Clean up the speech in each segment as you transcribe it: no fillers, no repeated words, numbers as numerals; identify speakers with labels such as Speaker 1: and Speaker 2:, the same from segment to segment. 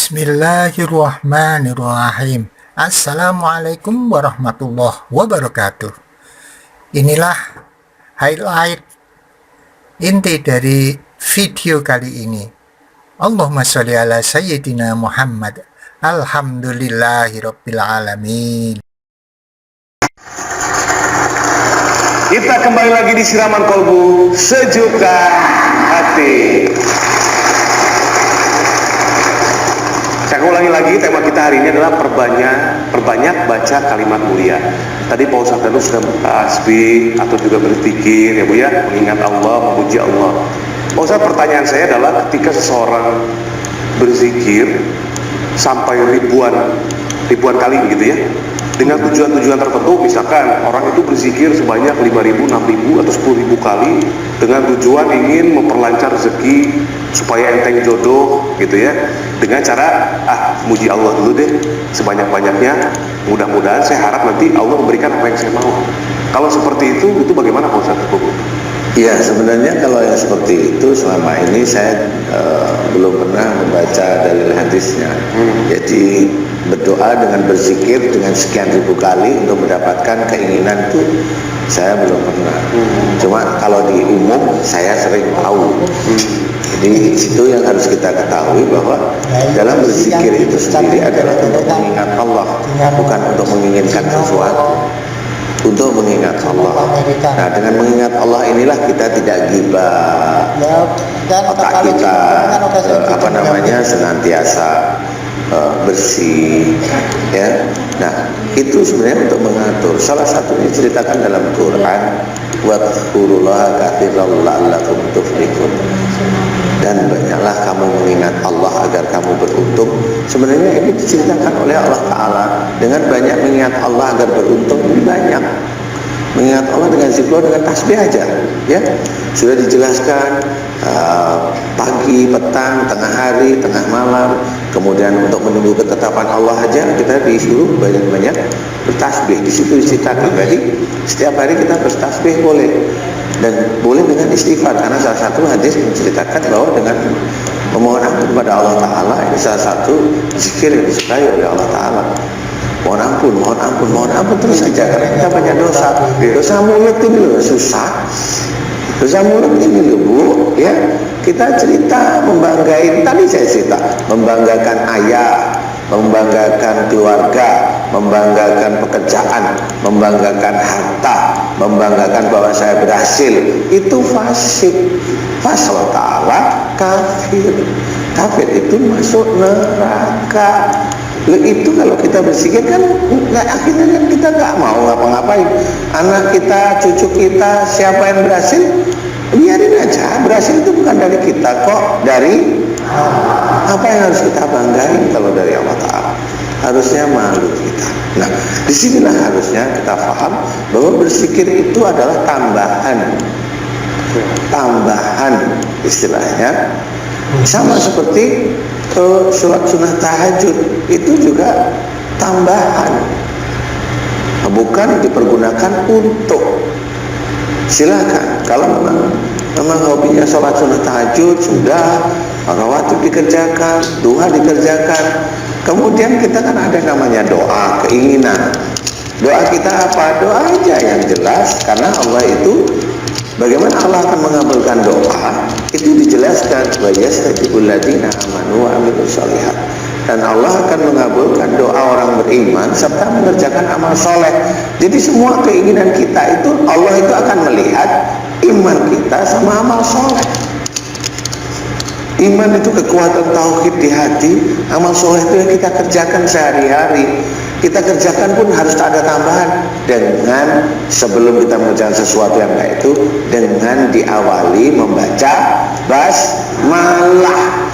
Speaker 1: Bismillahirrahmanirrahim. Assalamualaikum warahmatullahi wabarakatuh. Inilah highlight inti dari video kali ini. Allahumma sholli ala sayyidina Muhammad. Alhamdulillahirabbil alamin.
Speaker 2: Kita kembali lagi di Siraman Kolbu, Sejukan Hati. Saya ulangi lagi, tema kita hari ini adalah perbanyak baca kalimat mulia. Tadi Pak Ustadz Danu sudah bertasbih atau juga berzikir ya Bu ya, mengingat Allah, memuji Allah. Pak Ustadz, pertanyaan saya adalah ketika seseorang berzikir sampai ribuan kali begitu ya, dengan tujuan-tujuan tertentu, misalkan orang itu berzikir sebanyak 5.000, 6.000 atau 10.000 kali dengan tujuan ingin memperlancar rezeki supaya enteng jodoh gitu ya, dengan cara muji Allah dulu deh sebanyak-banyaknya, mudah-mudahan saya harap nanti Allah memberikan apa yang saya mau. Kalau seperti itu bagaimana Pak Ustadz?
Speaker 3: Ya, sebenarnya kalau yang seperti itu selama ini saya belum pernah membaca dalil hadisnya. Jadi berdoa dengan berzikir dengan sekian ribu kali untuk mendapatkan keinginan itu saya belum pernah. Cuma kalau di umum saya sering tahu. Jadi itu yang harus kita ketahui, bahwa dalam berzikir itu sendiri adalah untuk mengingat Allah, bukan untuk menginginkan sesuatu. Untuk mengingat Allah. Nah, dengan mengingat Allah inilah kita tidak gibah, otak kita senantiasa bersih ya. Nah, itu sebenarnya untuk mengatur. Salah satunya diceritakan dalam Quran, wadhkurullaha katsiran la'allakum tuflihun. Dan banyaklah kamu mengingat Allah agar kamu beruntung. Sebenarnya ini diceritakan oleh Allah Ta'ala. Dengan banyak mengingat Allah agar beruntung, lebih banyak mengingat Allah dengan zikir, dengan tasbih aja ya. Sudah dijelaskan pagi, petang, tengah hari, tengah malam. Kemudian untuk menunggu ketetapan Allah aja kita disuruh banyak-banyak bertasbih. Di situ diceritakan. Jadi setiap hari kita bertasbih boleh, dan boleh dengan istighfar, karena salah satu hadis menceritakan bahwa dengan memohon ampun kepada Allah Ta'ala ini salah satu zikir yang disukai oleh Allah Ta'ala. Mohon ampun terus saja, karena kita banyak dosa. Dosa mulut ini loh susah. Dosa mulut ini loh Bu ya. Kita cerita membanggakan, tadi saya cerita membanggakan ayah, membanggakan keluarga, membanggakan pekerjaan, membanggakan harta, membanggakan bahwa saya berhasil. Itu fasik. Allah Ta'ala kafir. Kafir itu masuk neraka. Itu kalau kita berzikir kan akhirnya kan kita nggak mau ngapa-ngapain. Anak kita, cucu kita, siapa yang berhasil, biarin aja. Berhasil itu bukan dari kita kok, dari apa yang harus kita banggain kalau dari Allah Ta'ala? Harusnya malu kita. Nah, disinilah harusnya kita paham bahwa berzikir itu adalah tambahan istilahnya. Sama seperti sholat sunnah tahajud itu juga tambahan, bukan dipergunakan untuk. Silakan kalau memang hobinya sholat sunnah tahajud, sudah rawatib dikerjakan, duha dikerjakan. Kemudian kita kan ada namanya doa keinginan. Doa kita apa? Doa aja yang jelas, karena Allah itu, bagaimana Allah akan mengabulkan doa itu dijelaskan, wa yastajibul ladzina amanu wa amilus sholihat. Dan Allah akan mengabulkan doa orang beriman serta mengerjakan amal soleh. Jadi semua keinginan kita itu Allah itu akan melihat iman kita sama amal soleh. Iman itu kekuatan tauhid di hati, amal soleh itu yang kita kerjakan sehari-hari. Kita kerjakan pun harus ada tambahan, dengan sebelum kita mengerjakan sesuatu yang kayak itu, dengan diawali membaca basmalah.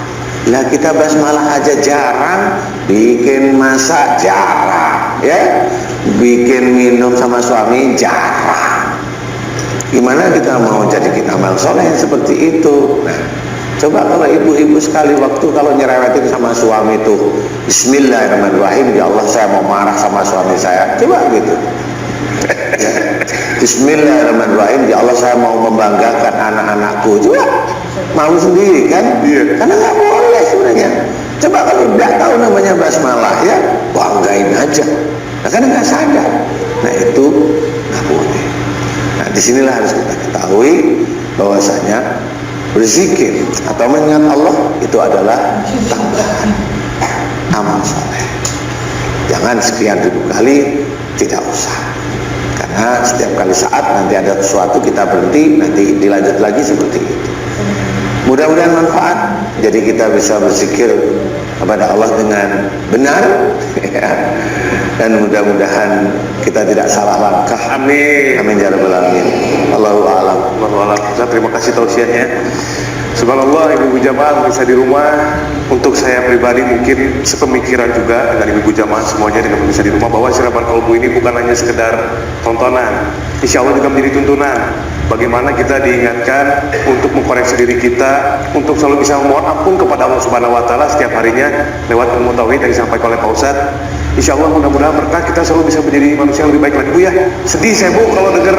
Speaker 3: Lah kita basmalah aja jarang, bikin masak jarang ya, bikin minum sama suami jarang. Gimana kita mau jadi kita amal soleh yang seperti itu? Nah, coba kalau ibu-ibu sekali waktu kalau nyerewetin sama suami itu, bismillahirrahmanirrahim, ya Allah saya mau marah sama suami saya, coba gitu. Bismillahirrahmanirrahim, ya Allah saya mau membanggakan anak-anakku, coba malu sendiri kan? Karena nggak boleh sebenarnya. Coba kalau nggak tahu namanya basmalah ya banggain aja. Nah kan nggak sadar. Nah itu nggak boleh. Nah disinilah harus kita ketahui bahwasanya berzikir atau mengingat Allah itu adalah tambahan amal soleh. Jangan sekian ribu kali, tidak usah. Karena setiap kali saat nanti ada sesuatu kita berhenti, nanti dilanjut lagi seperti itu. Mudah-mudahan manfaat. Jadi kita bisa berzikir kepada Allah dengan benar dan mudah-mudahan kita tidak salah langkah.
Speaker 2: Amin.
Speaker 3: Amin ya rabbal alamin. Allahu a'lam.
Speaker 2: Allahu a'lam. Ustaz, terima kasih tausiahnya. Subhanallah, ibu-ibu jamaah bisa di rumah. Untuk saya pribadi mungkin sepemikiran juga dengan ibu-ibu jamaah semuanya dengan bisa di rumah bahwa siraman kalbu ini bukan hanya sekedar tontonan. Insya Allah juga menjadi tuntunan. Bagaimana kita diingatkan untuk mengkoreksi diri kita, untuk selalu bisa memohon ampun kepada Allah Subhanahu Wa Taala setiap harinya lewat ilmu tauhid yang disampaikan oleh Pak Ustadz. Insya Allah mudah-mudahan berkah kita selalu bisa menjadi manusia yang lebih baik lagi. Bu ya, sedih saya Bu kalau dengar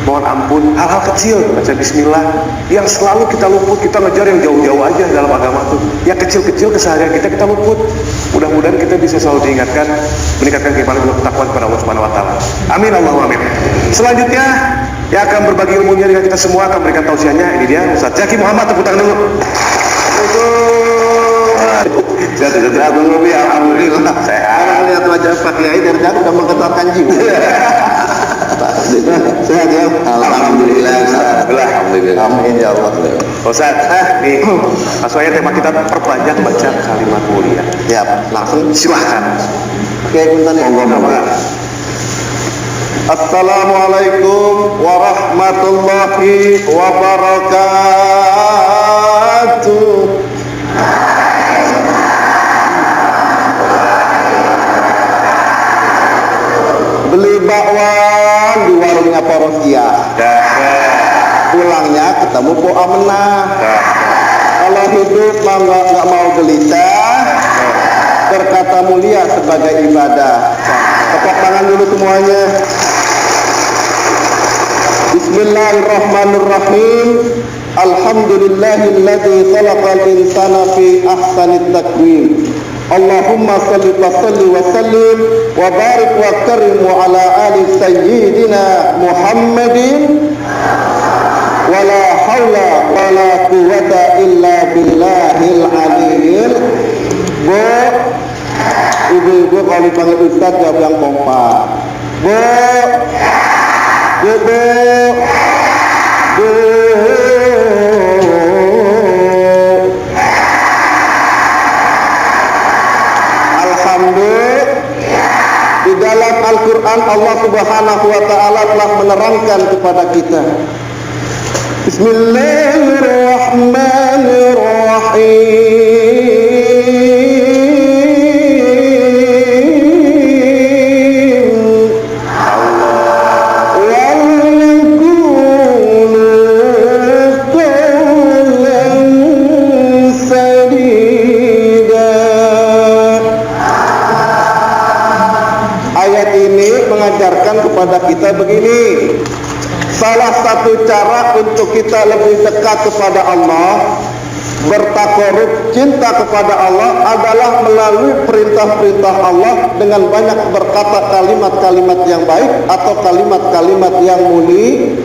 Speaker 2: mohon ampun hal-hal kecil, baca bismillah yang selalu kita luput. Kita ngejar yang jauh-jauh aja dalam agama tuh, yang kecil-kecil keseharian kita luput. Mudah-mudahan kita bisa selalu diingatkan, meningkatkan keimanan dan ketakwaan kepada Allah Subhanahu Wa Taala. Amin Allahumma amin. Selanjutnya yang akan berbagi ilmunya dengan kita semua, akan memberikan tausiahnya, ini dia Ustaz Zaki Muhammad. Tepuk tangan dulu.
Speaker 3: Sehat-sehat dulu ya, alhamdulillah. Saya lihat wajah Pak Kiai dari jauh udah menggetarkan jiwa. Sehat ya, alhamdulillah. Alhamdulillah. Amin ya Allah.
Speaker 2: Ustaz, nih langsung tema kita perbanyak baca kalimat mulia.
Speaker 3: Ya, langsung
Speaker 2: Silahkan.
Speaker 3: Oke, punten ya. Assalamualaikum warahmatullahi wabarakatuh. Beli bakwan di warungnya Porokia. Pulangnya ketemu Po Amenah. Kalau hidup nggak mau beli teh, berkata mulia sebagai ibadah. Tepuk tangan dulu semuanya. Bismillahirrahmanirrahim. Alhamdulillahilladzi khalaqal insana fi ahsanit taqwim. Allahumma salli wa sallim wa barik wa karim ala ali sayyidina Muhammadin wa la hawla wa la quwwata illa billahil aliyyil. Bu, ibu-ibu kalau dipanggil Ustaz jawab yang kompak. Bu, bu, bu, bu. Di dalam Al-Quran Allah Subhanahu wa Ta'ala telah menerangkan kepada kita. Bismillahirrahmanirrahim. Mengajarkan kepada kita begini, salah satu cara untuk kita lebih dekat kepada Allah, bertakarub cinta kepada Allah adalah melalui perintah-perintah Allah dengan banyak berkata kalimat-kalimat yang baik atau kalimat-kalimat yang mulia.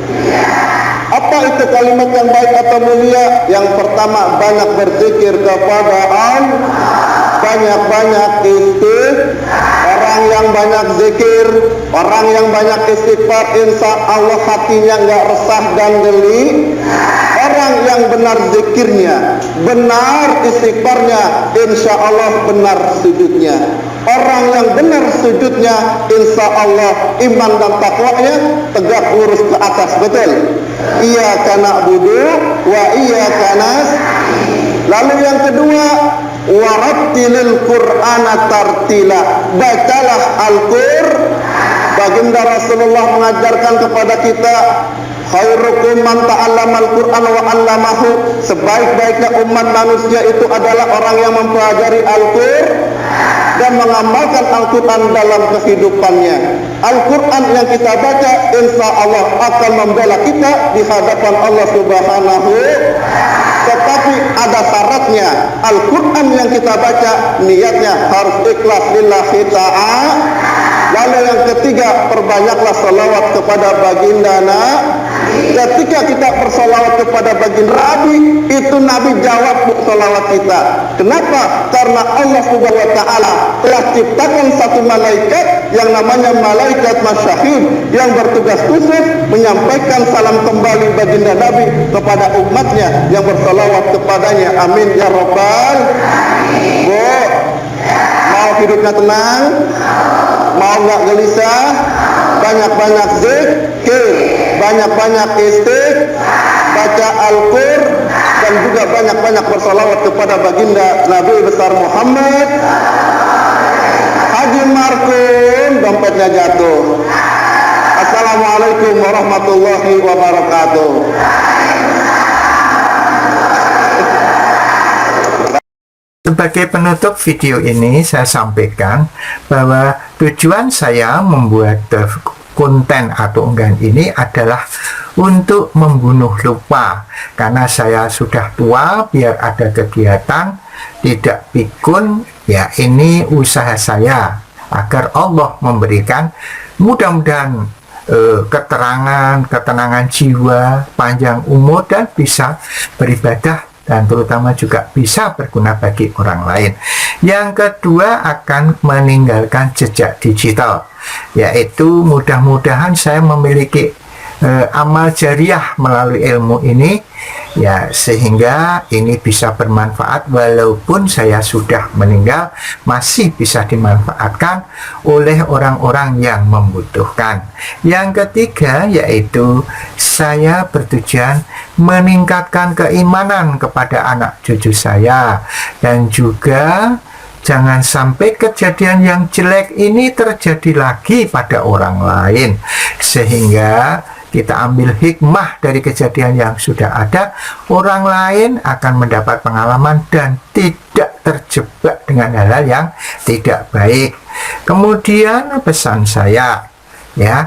Speaker 3: Apa itu kalimat yang baik atau mulia? Yang pertama, banyak berzikir kepada Allah, banyak-banyak istighfar. Orang yang banyak zikir, orang yang banyak istighfar, insya Allah hatinya nggak resah dan geli. Orang yang benar zikirnya, benar istighfarnya, insya Allah benar sujudnya. Orang yang benar sujudnya, insya Allah iman dan takwanya tegak lurus ke atas, betul. Iyyaka na'budu wa iyyaka nasta'in. Lalu yang kedua, warattilil Qur'ana tartila. Bacalah Al-Qur'an. Baginda Rasulullah mengajarkan kepada kita, khairukum man ta'allamal Qur'an wa 'allamahu. Sebaik-baiknya umat manusia itu adalah orang yang mempelajari Al-Qur'an dan mengamalkan Al-Quran dalam kehidupannya. Al-Quran yang kita baca insya Allah akan membela kita di hadapan Allah Subhanahu
Speaker 4: tetapi ada syaratnya. Al-Quran yang kita baca niatnya harus ikhlas lillahi ta'ala. Lalu yang ketiga, perbanyaklah salawat kepada baginda Ketika kita bersalawat kepada baginda Nabi, itu Nabi jawab salawat kita. Kenapa? Karena Allah Subhanahu wa taala telah ciptakan satu malaikat yang namanya malaikat masyahid yang bertugas khusus menyampaikan salam kembali baginda Nabi kepada umatnya yang bersalawat kepadanya. Amin ya rabbal alamin. Bu, mau hidupnya tenang? Mau nggak gelisah? Banyak-banyak zikir, banyak-banyak baca Al-Qur'an, dan juga banyak-banyak bersalawat kepada baginda Nabi besar Muhammad. Haji Markum dompetnya jatuh. Assalamualaikum warahmatullahi wabarakatuh.
Speaker 1: Sebagai penutup video ini, saya sampaikan bahwa tujuan saya membuat konten atau unggahan ini adalah untuk membunuh lupa, karena saya sudah tua, biar ada kegiatan tidak pikun. Ya, ini usaha saya agar Allah memberikan mudah-mudahan ketenangan jiwa, panjang umur, dan bisa beribadah, dan terutama juga bisa berguna bagi orang lain. Yang kedua, akan meninggalkan jejak digital, yaitu mudah-mudahan saya memiliki amal jariah melalui ilmu ini, ya, sehingga ini bisa bermanfaat walaupun saya sudah meninggal, masih bisa dimanfaatkan oleh orang-orang yang membutuhkan. Yang ketiga, yaitu saya bertujuan meningkatkan keimanan kepada anak cucu saya, dan juga jangan sampai kejadian yang jelek ini terjadi lagi pada orang lain, sehingga kita ambil hikmah dari kejadian yang sudah ada. Orang lain akan mendapat pengalaman dan tidak terjebak dengan hal-hal yang tidak baik. Kemudian pesan saya, ya,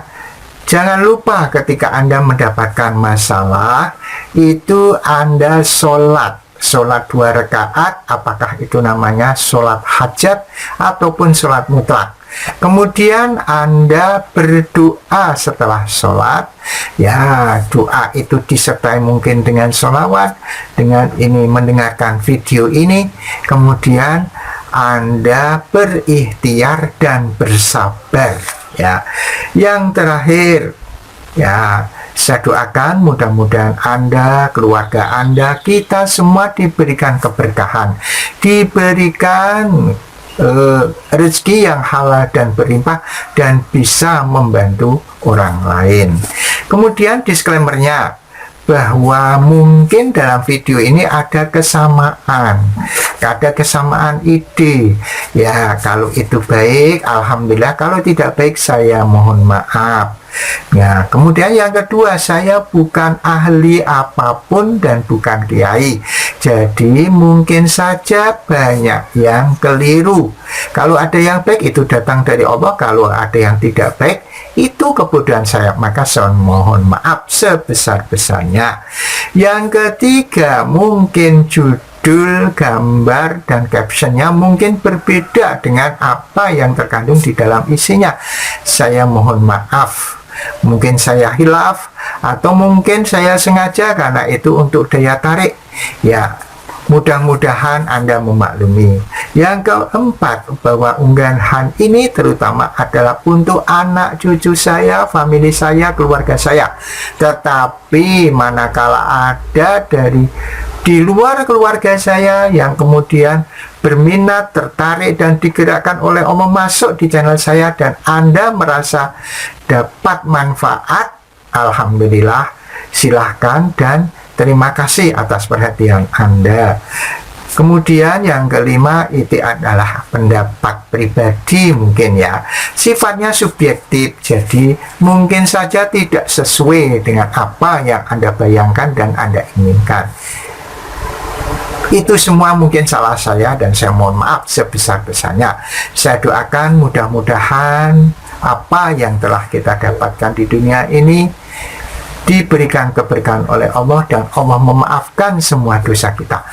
Speaker 1: jangan lupa ketika Anda mendapatkan masalah, itu Anda sholat 2 rakaat, apakah itu namanya sholat hajat ataupun sholat mutlak. Kemudian Anda berdoa setelah sholat, ya, doa itu disertai mungkin dengan sholawat, dengan ini mendengarkan video ini. Kemudian Anda berikhtiar dan bersabar, ya. Yang terakhir, ya, saya doakan mudah-mudahan Anda, keluarga Anda, kita semua diberikan keberkahan, diberikan rezeki yang halal dan berlimpah, dan bisa membantu orang lain. Kemudian disclaimer-nya, bahwa mungkin dalam video ini ada kesamaan ide. Ya, kalau itu baik, alhamdulillah. Kalau tidak baik, saya mohon maaf. Ya, kemudian yang kedua, saya bukan ahli apapun dan bukan kiai. Jadi mungkin saja banyak yang keliru. Kalau ada yang baik, itu datang dari Allah. Kalau ada yang tidak baik, itu kebodohan saya, maka saya mohon maaf sebesar-besarnya. Yang ketiga, mungkin judul, gambar, dan captionnya mungkin berbeda dengan apa yang terkandung di dalam isinya. Saya mohon maaf. Mungkin saya hilaf, atau mungkin saya sengaja, karena itu untuk daya tarik. Ya, mudah-mudahan Anda memaklumi. Yang keempat, bahwa unggahan ini terutama adalah untuk anak cucu saya, famili saya, keluarga saya. Tetapi manakala ada di luar keluarga saya yang kemudian berminat, tertarik, dan digerakkan oleh Allah masuk di channel saya, dan Anda merasa dapat manfaat, alhamdulillah, silahkan, dan terima kasih atas perhatian Anda. Kemudian yang kelima, itu adalah pendapat pribadi mungkin, ya. Sifatnya subjektif, jadi mungkin saja tidak sesuai dengan apa yang Anda bayangkan dan Anda inginkan. Itu semua mungkin salah saya, dan saya mohon maaf sebesar-besarnya. Saya doakan mudah-mudahan apa yang telah kita dapatkan di dunia ini diberikan keberkahan oleh Allah, dan Allah memaafkan semua dosa kita.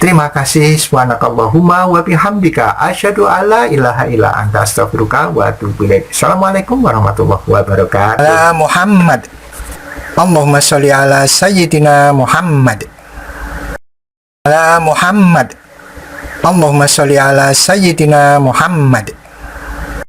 Speaker 1: Terima kasih. Subhanakallahumma wa bihamdika asyhadu alla ilaha illa anta astaghfiruka wa atubu ilaik. Assalamualaikum warahmatullahi wabarakatuh. Ala Muhammad. Allahumma sholli ala sayyidina Muhammad. Ala Muhammad. Allahumma sholli ala sayyidina Muhammad.